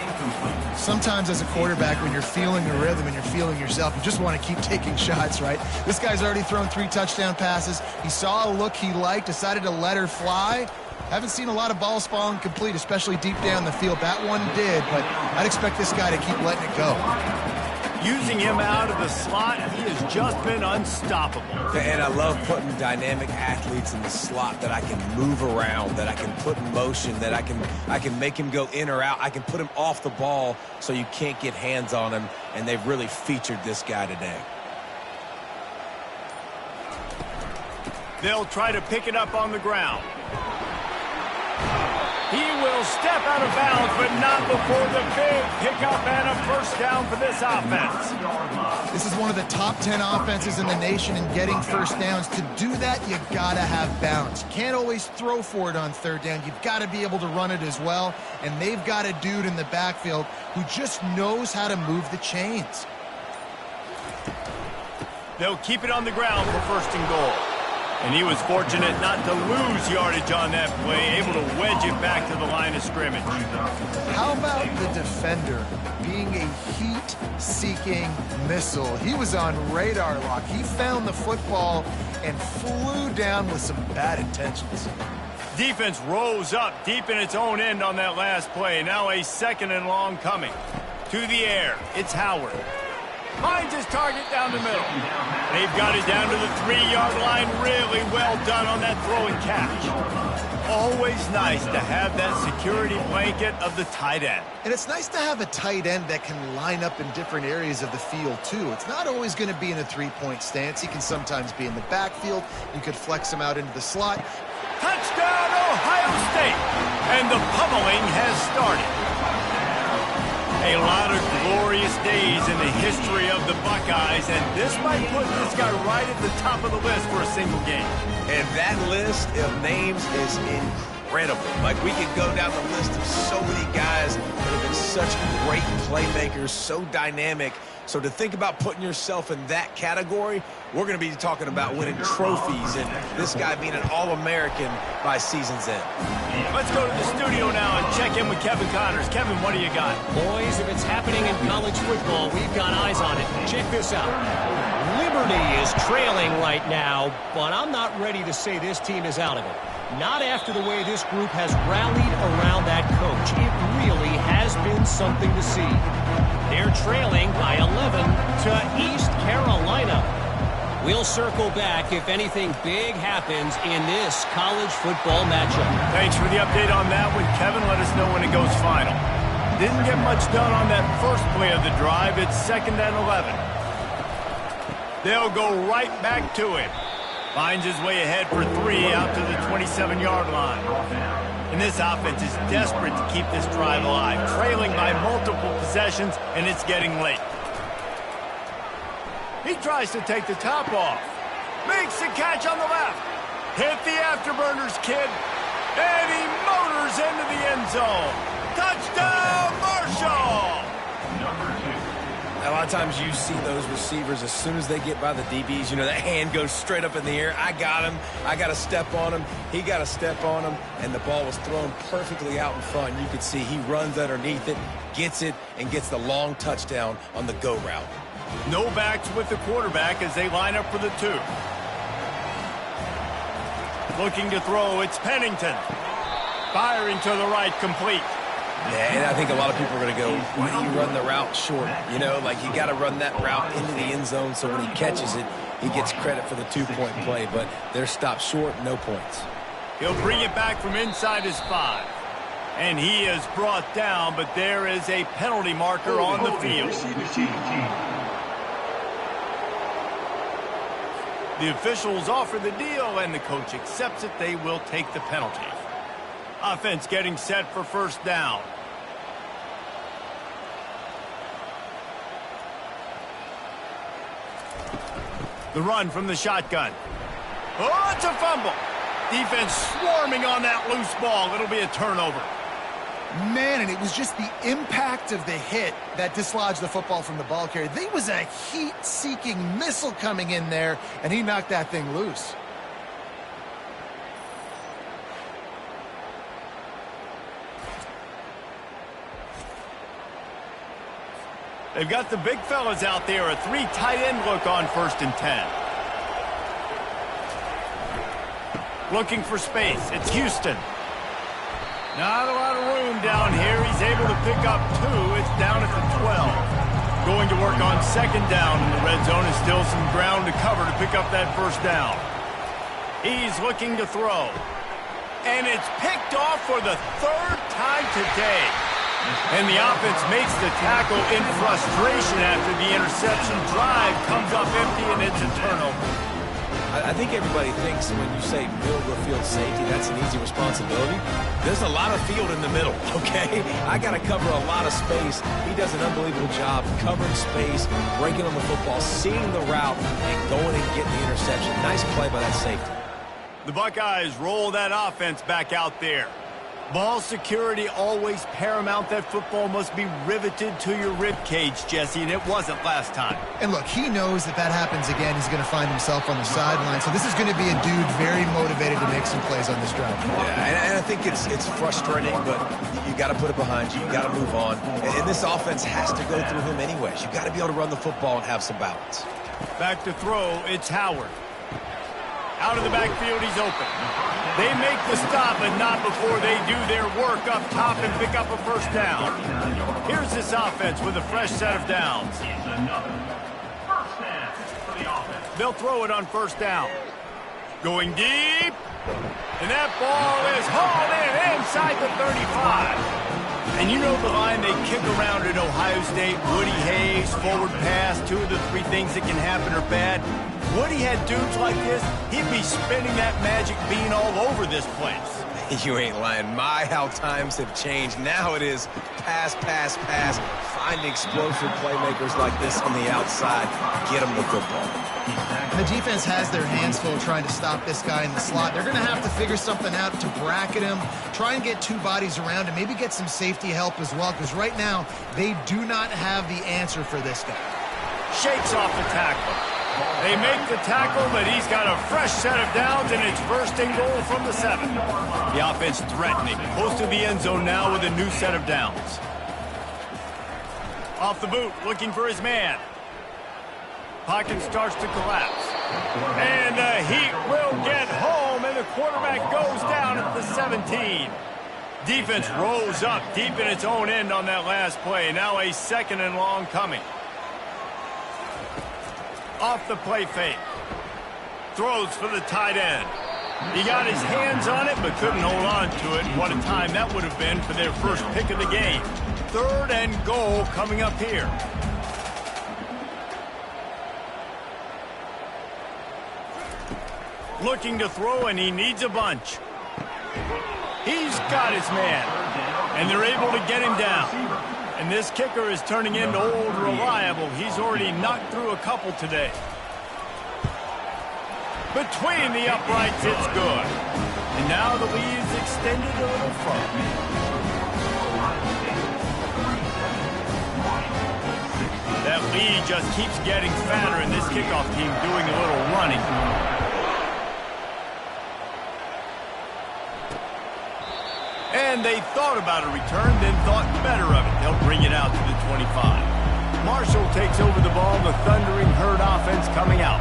Speaker 3: Sometimes as a quarterback, when you're feeling the rhythm and you're feeling yourself, you just want to keep taking shots, right? This guy's already thrown 3 touchdown passes. He saw a look he liked, decided to let her fly. Haven't seen a lot of balls falling complete, especially deep down the field. That one did, but I'd expect this guy to keep letting it go.
Speaker 1: Using him out of the slot, he has just been unstoppable.
Speaker 2: And I love putting dynamic athletes in the slot that I can move around, that I can put in motion, that I can make him go in or out. I can put him off the ball so you can't get hands on him, and they've really featured this guy today.
Speaker 1: They'll try to pick it up on the ground. He will step out of bounds, but not before the big pickup and a first down for this offense.
Speaker 3: This is one of the top 10 offenses in the nation in getting first downs. To do that, you got to have balance. You can't always throw for it on third down. You've got to be able to run it as well. And they've got a dude in the backfield who just knows how to move the chains.
Speaker 1: They'll keep it on the ground for first and goal. And he was fortunate not to lose yardage on that play, able to wedge it back to the line of scrimmage.
Speaker 3: How about the defender being a heat-seeking missile? He was on radar lock. He found the football and flew down with some bad intentions.
Speaker 1: Defense rose up deep in its own end on that last play. Now a second and long coming. To the air, it's Howard. Finds his target down the middle. They've got it down to the 3-yard line. Really well done on that throw and catch. Always nice to have that security blanket of the tight end.
Speaker 3: And it's nice to have a tight end that can line up in different areas of the field, too. It's not always going to be in a 3-point stance. He can sometimes be in the backfield. You could flex him out into the slot.
Speaker 1: Touchdown, Ohio State! And the pummeling has started. A lot of glorious days in the history of the Buckeyes, and this might put this guy right at the top of the list for a single game.
Speaker 2: And that list of names is incredible. Like, we could go down the list of so many guys that have been such great playmakers, so dynamic. So to think about putting yourself in that category, we're going to be talking about winning trophies and this guy being an All-American by season's end.
Speaker 1: Let's go to the studio now and check in with Kevin Connors. Kevin, what do you got?
Speaker 4: Boys, if it's happening in college football, we've got eyes on it. Check this out. Liberty is trailing right now, but I'm not ready to say this team is out of it. Not after the way this group has rallied around that coach. It really has been something to see. They're trailing by 11 to East Carolina. We'll circle back if anything big happens in this college football matchup.
Speaker 1: Thanks for the update on that one, Kevin. Let us know when it goes final. Didn't get much done on that first play of the drive. It's 2nd and 11. They'll go right back to him. Finds his way ahead for 3 out to the 27-yard line. And this offense is desperate to keep this drive alive, trailing by multiple possessions, and it's getting late. He tries to take the top off. Makes the catch on the left. Hit the afterburners, kid. And he motors into the end zone. Touchdown, Marshall!
Speaker 2: A lot of times you see those receivers, as soon as they get by the DBs, you know, that hand goes straight up in the air. I got him. I got to step on him. He got to step on him, and the ball was thrown perfectly out in front. You could see he runs underneath it, gets it, and gets the long touchdown on the go route.
Speaker 1: No backs with the quarterback as they line up for the 2. Looking to throw, it's Pennington. Firing to the right, complete.
Speaker 2: Yeah, and I think a lot of people are going to go, why do you run the route short? You know, like, you got to run that route into the end zone so when he catches it, he gets credit for the 2-point play. But they're stopped short, no points.
Speaker 1: He'll bring it back from inside his 5. And he is brought down, but there is a penalty marker on the field. The officials offer the deal, and the coach accepts it. They will take the penalty. Offense getting set for first down. The run from the shotgun. Oh, it's a fumble. Defense swarming on that loose ball. It'll be a turnover.
Speaker 3: Man, and it was just the impact of the hit that dislodged the football from the ball carrier. There was a heat-seeking missile coming in there, and he knocked that thing loose.
Speaker 1: They've got the big fellas out there. A 3 tight end look on 1st and 10. Looking for space. It's Houston. Not a lot of room down here. He's able to pick up 2. It's down at the 12. Going to work on 2nd down in the red zone, and still some ground to cover to pick up that 1st down. He's looking to throw. And it's picked off for the 3rd time today. And the offense makes the tackle in frustration after the interception. Drive comes up empty, and it's a turnover.
Speaker 2: I think everybody thinks when you say middle of the field safety, that's an easy responsibility. There's a lot of field in the middle, okay? I got to cover a lot of space. He does an unbelievable job covering space, breaking on the football, seeing the route, and going and getting the interception. Nice play by that safety.
Speaker 1: The Buckeyes roll that offense back out there. Ball security always paramount. That football must be riveted to your rib cage, Jesse, and it wasn't last time.
Speaker 3: And look, he knows that that happens again. He's going to find himself on the sideline. So this is going to be a dude very motivated to make some plays on this drive.
Speaker 2: Yeah, and I think it's frustrating, but you got to put it behind you. You got to move on. And this offense has to go through him anyways. You got to be able to run the football and have some balance. Back
Speaker 1: to throw, it's Howard. Out of the backfield, he's open. They make the stop, but not before they do their work up top and pick up a 1st down. Here's this offense with a fresh set of downs. They'll throw it on 1st down. Going deep. And that ball is hauled in inside the 35. And you know the line they kick around at Ohio State, Woody Hayes, forward pass, 2 of the 3 things that can happen are bad. Woody had dudes like this, he'd be spinning that magic bean all over this place.
Speaker 2: You ain't lying. My, how times have changed. Now it is pass, pass, pass. Find explosive playmakers like this on the outside. Get them the football.
Speaker 3: And the defense has their hands full trying to stop this guy in the slot. They're going to have to figure something out to bracket him, try and get 2 bodies around him, maybe get some safety help as well, because right now they do not have the answer for this guy.
Speaker 1: Shakes off the tackle. They make the tackle, but he's got a fresh set of downs, and it's 1st and goal from the 7. The offense threatening. Close to the end zone now with a new set of downs. Off the boot, looking for his man. Pocket starts to collapse. And the Heat will get home, and the quarterback goes down at the 17. Defense rolls up deep in its own end on that last play. Now a 2nd and long coming. Off the play fake. Throws for the tight end. He got his hands on it, but couldn't hold on to it. What a time that would have been for their first pick of the game. 3rd and goal coming up here. Looking to throw, and he needs a bunch. He's got his man, and they're able to get him down. And this kicker is turning into old reliable. He's already knocked through a couple today. Between the uprights, it's good. And now the lead's extended a little further. That lead just keeps getting fatter, and this kickoff team doing a little running. And they thought about a return, then thought better of it. They'll bring it out to the 25. Marshall takes over the ball, the thundering herd offense coming out.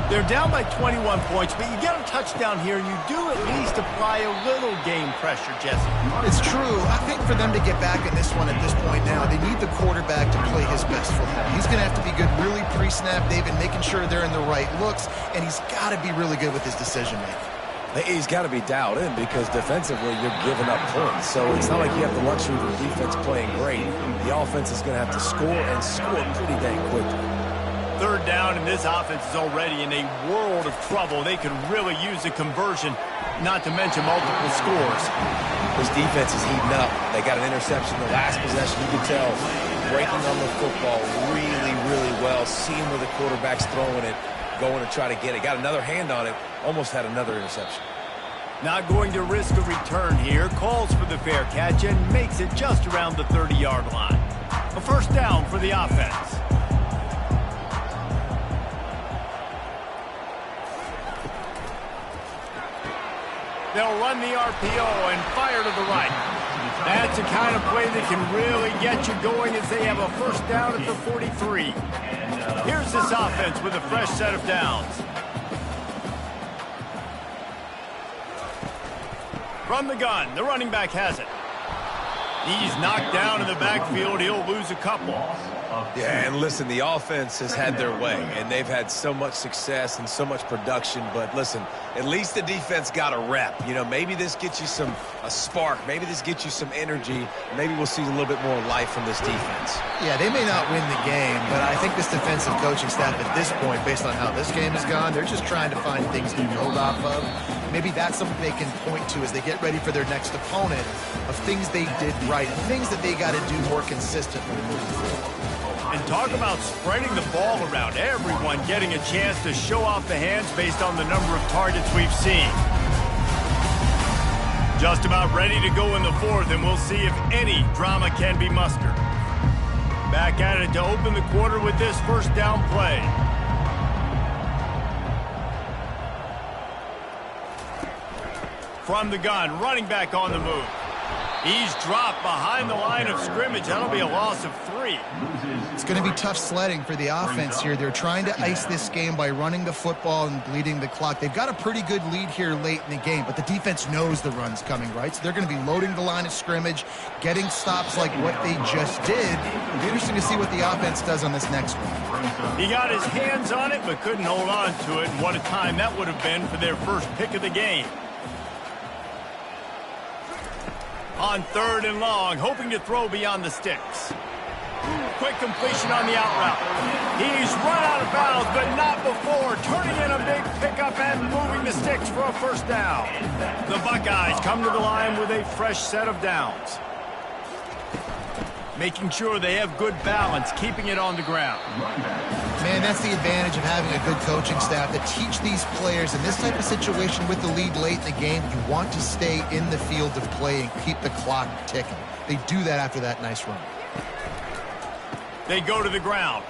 Speaker 1: They're down by 21 points, but you get a touchdown here, and you do at least apply a little game pressure, Jesse.
Speaker 3: It's true. I think for them to get back in this one at this point now, they need the quarterback to play his best football. He's going to have to be good really pre-snap, David, making sure they're in the right looks, and he's got to be really good with his decision-making.
Speaker 2: He's got to be dialed in because defensively you're giving up points. So it's not like you have the luxury of the defense playing great. The offense is going to have to score and score pretty dang quickly.
Speaker 1: 3rd down, and this offense is already in a world of trouble. They could really use a conversion, not to mention multiple scores.
Speaker 2: This defense is heating up. They got an interception the last possession. You can tell breaking on the football really, really well. Seeing where the quarterback's throwing it, going to try to get it. Got another hand on it. Almost had another interception.
Speaker 1: Not going to risk a return here. Calls for the fair catch and makes it just around the 30-yard line. A 1st down for the offense. They'll run the RPO and fire to the right. That's That's the kind of play that can really get you going as they have a first down at the 43. Here's this offense with a fresh set of downs. From the gun, the running back has it. He's knocked down in the backfield. He'll lose a couple.
Speaker 2: Yeah, and listen, the offense has had their way, and they've had so much success and so much production. But listen, at least the defense got a rep. You know, maybe this gets you a spark. Maybe this gets you some energy. Maybe we'll see a little bit more life from this defense.
Speaker 3: Yeah, they may not win the game, but I think this defensive coaching staff at this point, based on how this game has gone, they're just trying to find things to build off of. Maybe that's something they can point to as they get ready for their next opponent of things they did right, things that they got to do more consistently moving forward.
Speaker 1: And talk about spreading the ball around, everyone getting a chance to show off the hands based on the number of targets we've seen. Just about ready to go in the fourth, and we'll see if any drama can be mustered. Back at it to open the quarter with this first down play. From the gun, running back on the move. He's dropped behind the line of scrimmage. That'll be a loss of 3.
Speaker 3: It's going to be tough sledding for the offense here. They're trying to ice this game by running the football and bleeding the clock. They've got a pretty good lead here late in the game, but the defense knows the run's coming, right? So they're going to be loading the line of scrimmage, getting stops like what they just did. It'll be interesting to see what the offense does on this next one.
Speaker 1: He got his hands on it, but couldn't hold on to it. And what a time that would have been for their first pick of the game. On 3rd and long, hoping to throw beyond the sticks. Quick completion on the out route. He's run out of bounds, but not before. Turning in a big pickup and moving the sticks for a first down. The Buckeyes come to the line with a fresh set of downs. Making sure they have good balance, keeping it on the ground.
Speaker 3: Man, that's the advantage of having a good coaching staff to teach these players in this type of situation with the lead late in the game. You want to stay in the field of play and keep the clock ticking. They do that after that nice run.
Speaker 1: They go to the ground.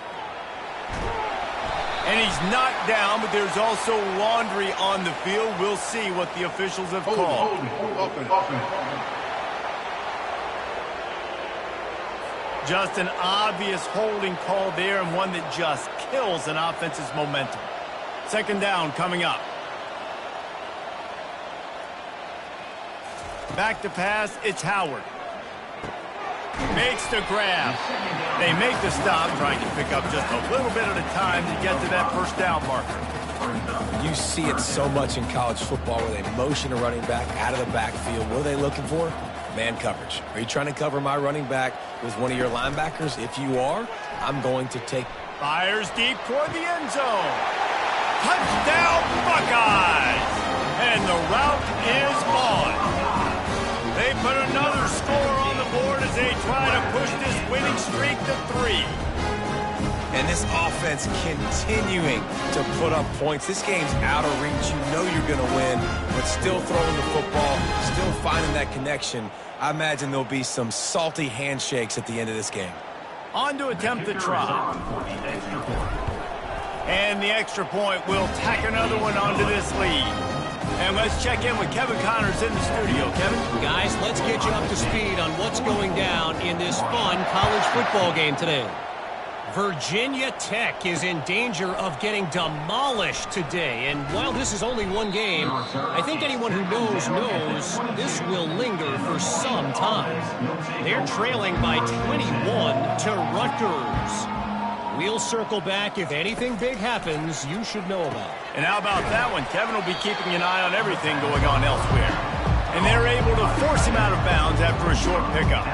Speaker 1: And he's knocked down, but there's also laundry on the field. We'll see what the officials have called. Just an obvious holding call there, and one that just kills an offense's momentum. 2nd down coming up. Back to pass, it's Howard. Makes the grab. They make the stop, trying to pick up just a little bit at a time to get to that first down marker.
Speaker 2: You see it so much in college football where they motion a running back out of the backfield. What are they looking for? Man coverage. Are you trying to cover my running back with one of your linebackers? If you are, I'm going to take...
Speaker 1: Fires deep toward the end zone. Touchdown, Buckeyes! And the route is on. They put another score on the board as they try to push this winning streak to 3.
Speaker 2: And this offense continuing to put up points. This game's out of reach. You know you're going to win, but still throwing the football, still finding that connection. I imagine there'll be some salty handshakes at the end of this game.
Speaker 1: On to attempt the try. And the extra point will tack another one onto this lead. And let's check in with Kevin Connors in the studio. Kevin?
Speaker 4: Guys, let's get you up to speed on what's going down in this fun college football game today. Virginia Tech is in danger of getting demolished today. And while this is only one game, I think anyone who knows this will linger for some time. They're trailing by 21 to Rutgers. We'll circle back if anything big happens you should know about.
Speaker 1: And how about that one? Kevin will be keeping an eye on everything going on elsewhere. And they're able to force him out of bounds after a short pickup.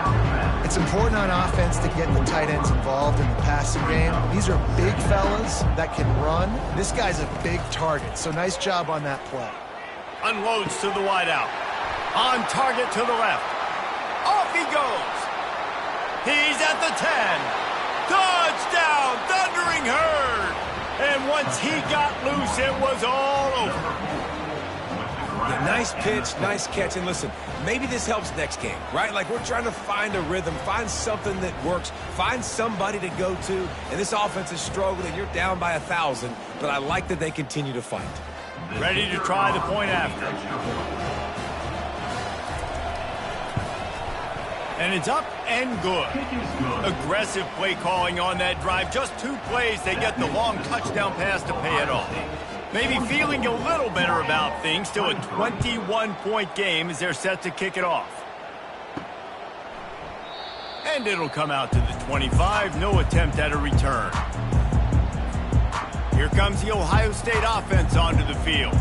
Speaker 3: It's important on offense to get the tight ends involved in the passing game. These are big fellas that can run. This guy's a big target, so nice job on that play.
Speaker 1: Unloads to the wideout. On target to the left. Off he goes. He's at the 10. Touchdown, Thundering Herd. And once he got loose, it was all over.
Speaker 2: Yeah, nice pitch, nice catch. And listen, maybe this helps next game, right? Like we're trying to find a rhythm, find something that works, find somebody to go to. And this offense is struggling. You're down by 1,000, but I like that they continue to fight.
Speaker 1: Ready to try the point after. And it's up and good. Aggressive play calling on that drive. Just 2 plays, they get the long touchdown pass to pay it off. Maybe feeling a little better about things. Still a 21-point game as they're set to kick it off. And it'll come out to the 25. No attempt at a return. Here comes the Ohio State offense onto the field.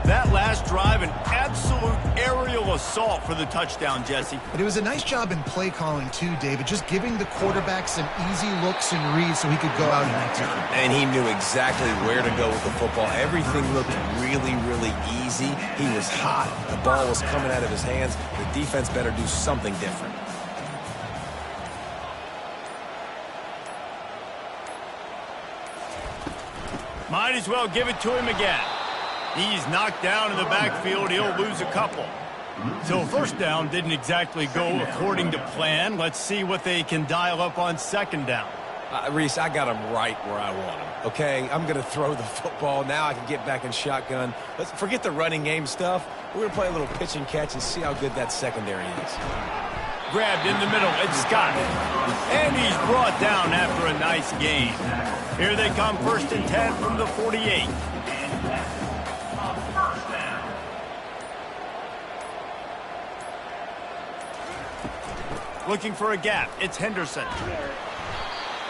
Speaker 1: That last drive, an absolute aerial assault for the touchdown, Jesse.
Speaker 3: But it was a nice job in play calling too, David, just giving the quarterback some easy looks and reads so he could go out and execute.
Speaker 2: And he knew exactly where to go with the football. Everything looked really, really easy. He was hot. The ball was coming out of his hands. The defense better do something different.
Speaker 1: Might as well give it to him again. He's knocked down in the backfield. He'll lose a couple. So first down didn't exactly go according to plan. Let's see what they can dial up on second down.
Speaker 2: Reese, I got him right where I want him. Okay, I'm going to throw the football. Now I can get back in shotgun. Let's forget the running game stuff. We're going to play a little pitch and catch and see how good that secondary is.
Speaker 1: Grabbed in the middle. It's Scott. And he's brought down after a nice gain. Here they come, 1st and 10 from the 48. Looking for a gap. It's Henderson.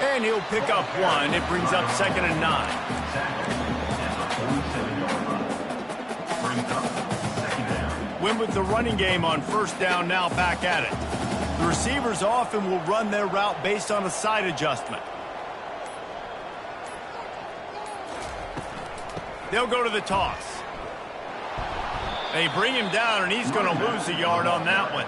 Speaker 1: And he'll pick up 1. It brings up 2nd and 9. Win with the running game on first down, now back at it. The receivers often will run their route based on a side adjustment. They'll go to the toss. They bring him down, and he's going to lose a yard on that one.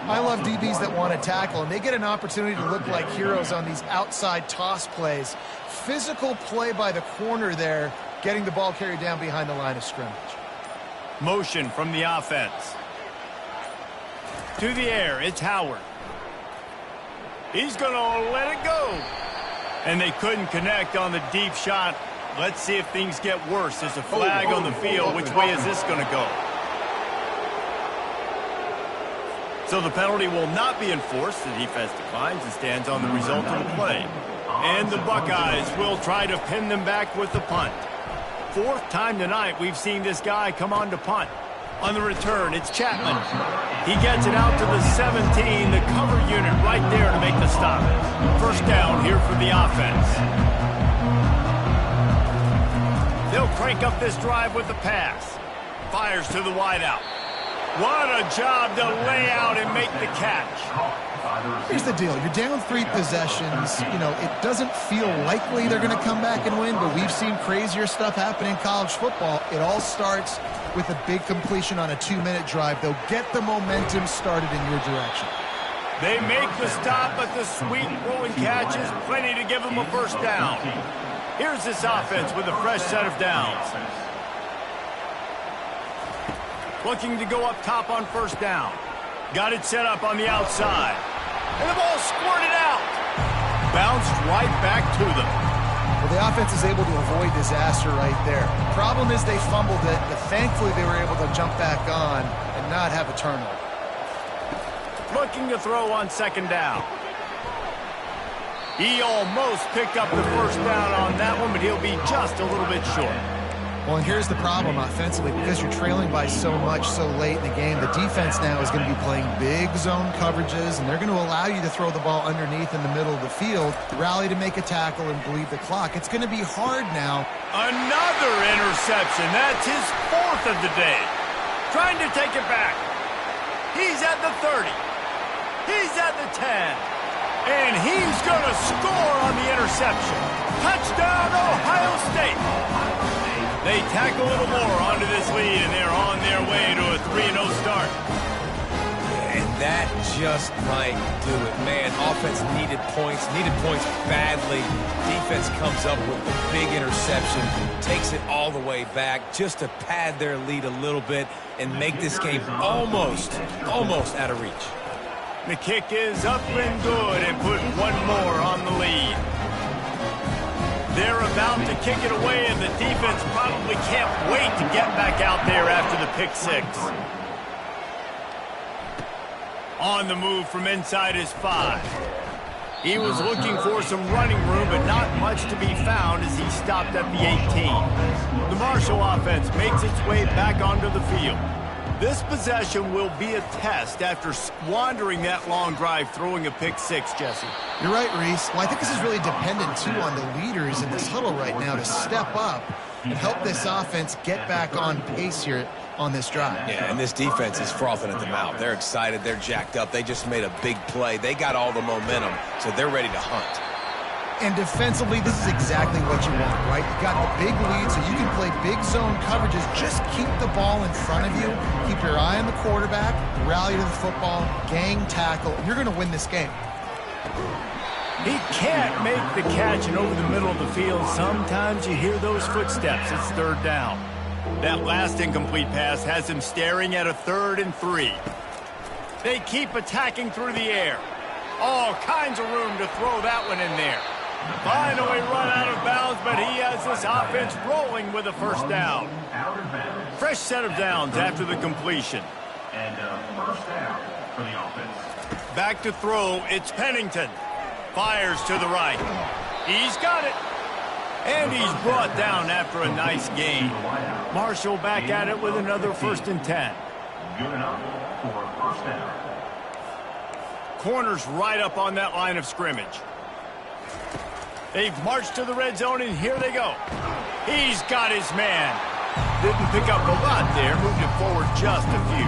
Speaker 3: I love DBs that want to tackle, and they get an opportunity to look like heroes on these outside toss plays. Physical play by the corner there, getting the ball carried down behind the line of scrimmage.
Speaker 1: Motion from the offense. To the air, it's Howard. He's going to let it go. And they couldn't connect on the deep shot. Let's see if things get worse. There's a flag on the field. Which way is this going to go? So the penalty will not be enforced. The defense declines and stands on the result of the play. And the Buckeyes will try to pin them back with the punt. 4th time tonight we've seen this guy come on to punt. On the return, it's Chapman. He gets it out to the 17, the cover unit right there to make the stop. First down here for the offense. They'll crank up this drive with the pass. Fires to the wideout. What a job to lay out and make the catch.
Speaker 3: Here's the deal. You're down 3 possessions. You know, it doesn't feel likely they're going to come back and win, but we've seen crazier stuff happen in college football. It all starts with a big completion on a 2-minute drive. They'll get the momentum started in your direction.
Speaker 1: They make the stop, but the sweet rolling catch is plenty to give them a first down. Here's this offense with a fresh set of downs. Looking to go up top on first down. Got it set up on the outside. And the ball squirted out. Bounced right back to them.
Speaker 3: Well, the offense is able to avoid disaster right there. Problem is they fumbled it, but thankfully they were able to jump back on and not have a turnover.
Speaker 1: Looking to throw on second down. He almost picked up the first down on that one, but he'll be just a little bit short.
Speaker 3: Well, and here's the problem offensively. Because you're trailing by so much so late in the game, the defense now is going to be playing big zone coverages, and they're going to allow you to throw the ball underneath in the middle of the field, rally to make a tackle, and bleed the clock. It's going to be hard now.
Speaker 1: Another interception. That's his 4th of the day. Trying to take it back. He's at the 30. He's at the 10. And he's going to score on the interception. Touchdown, Ohio State. They tack a little more onto this lead, and they're on their way to a 3-0 start.
Speaker 2: And that just might do it. Man, offense needed points badly. Defense comes up with the big interception, takes it all the way back just to pad their lead a little bit and make this game almost out of reach.
Speaker 1: The kick is up and good and put one more on the lead. They're about to kick it away, and the defense probably can't wait to get back out there after the pick six. On the move from inside his 5. He was looking for some running room, but not much to be found as he stopped at the 18. The Marshall offense makes its way back onto the field. This possession will be a test after squandering that long drive, throwing a pick 6, Jesse.
Speaker 3: You're right, Reese. Well, I think this is really dependent, too, on the leaders in this huddle right now to step up and help this offense get back on pace here on this drive.
Speaker 2: Yeah, and this defense is frothing at the mouth. They're excited. They're jacked up. They just made a big play. They got all the momentum, so they're ready to hunt.
Speaker 3: And defensively, this is exactly what you want, right? You got the big lead, so you can play big zone coverages. Just keep the ball in front of you. Keep your eye on the quarterback, rally to the football, gang tackle, and you're going to win this game.
Speaker 1: He can't make the catch, and over the middle of the field, sometimes you hear those footsteps. It's 3rd down. That last incomplete pass has him staring at a 3rd and 3. They keep attacking through the air. All kinds of room to throw that one in there. Finally run out of bounds, but he has this offense rolling with a 1st down. Fresh set of downs after the completion.
Speaker 5: And 1st down for the offense.
Speaker 1: Back to throw, it's Pennington. Fires to the right. He's got it. And he's brought down after a nice gain. Marshall back at it with another 1st and 10.
Speaker 5: Good enough for 1st down.
Speaker 1: Corners right up on that line of scrimmage. They've marched to the red zone, and here they go. He's got his man. Didn't pick up a lot there, moved it forward just a few.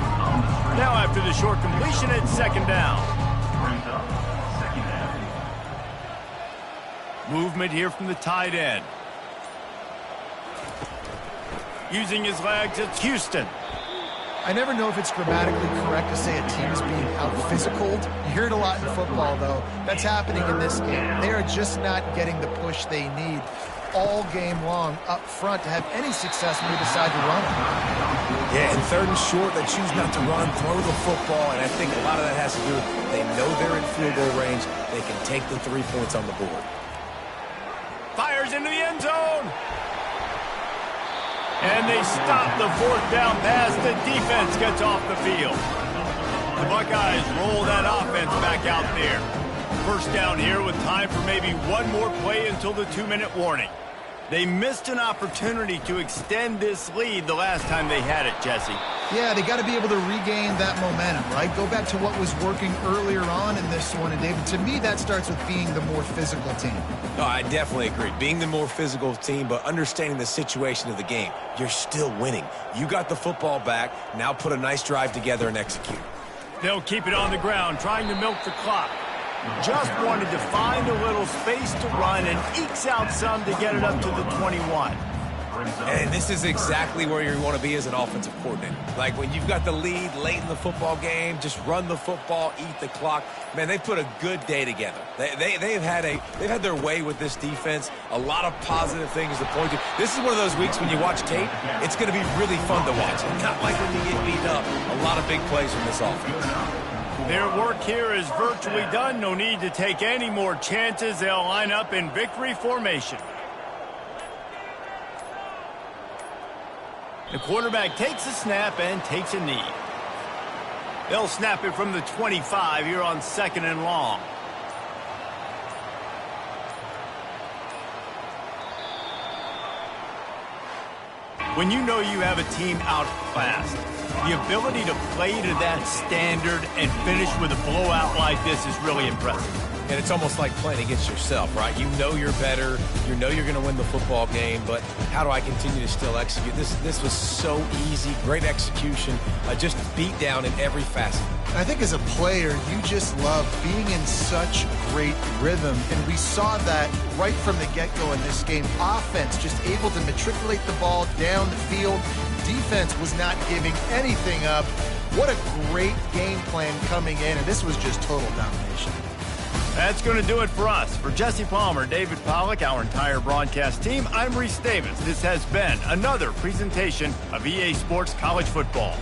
Speaker 1: Now after the short completion, it's 2nd down.
Speaker 5: Brings up 2nd down.
Speaker 1: Movement here from the tight end. Using his legs, it's Houston.
Speaker 3: I never know if it's grammatically correct to say a team is being out-physicaled. You hear it a lot in football, though. That's happening in this game. They are just not getting the push they need all game long up front to have any success when they decide to run it.
Speaker 2: Yeah, and 3rd and short, they choose not to run, throw the football, and I think a lot of that has to do with they know they're in field goal range. They can take the 3 points on the board.
Speaker 1: Fires into the end zone. And they stop the 4th down pass. The defense gets off the field. The Buckeyes roll that offense back out there. 1st down here with time for maybe one more play until the 2-minute warning. They missed an opportunity to extend this lead the last time they had it, Jesse.
Speaker 3: Yeah, they got to be able to regain that momentum, right? Go back to what was working earlier on in this one. And, David, to me, that starts with being the more physical team.
Speaker 2: No, I definitely agree. Being the more physical team, but understanding the situation of the game. You're still winning. You got the football back. Now put a nice drive together and execute.
Speaker 1: They'll keep it on the ground, trying to milk the clock. Just wanted to find a little space to run and ekes out some to get it up to the 21.
Speaker 2: And this is exactly where you want to be as an offensive coordinator. Like when you've got the lead late in the football game, just run the football, eat the clock. Man, they put a good day together. They've had their way with this defense. A lot of positive things to point to. This is one of those weeks when you watch tape, it's going to be really fun to watch. Not like when you get beat up. A lot of big plays from this offense.
Speaker 1: Their work here is virtually done. No need to take any more chances. They'll line up in victory formation. The quarterback takes a snap and takes a knee. They'll snap it from the 25 here on 2nd and long. When you know you have a team outclassed, the ability to play to that standard and finish with a blowout like this is really impressive.
Speaker 2: And it's almost like playing against yourself, right? You know you're better. You know you're going to win the football game, but how do I continue to still execute? This was so easy, great execution, just beat down in every facet.
Speaker 3: I think as a player, you just love being in such great rhythm, and we saw that right from the get-go in this game. Offense just able to matriculate the ball down the field. Defense was not giving anything up. What a great game plan coming in, and this was just total domination.
Speaker 1: That's going to do it for us. For Jesse Palmer, David Pollack, our entire broadcast team, I'm Reese Davis. This has been another presentation of EA Sports College Football.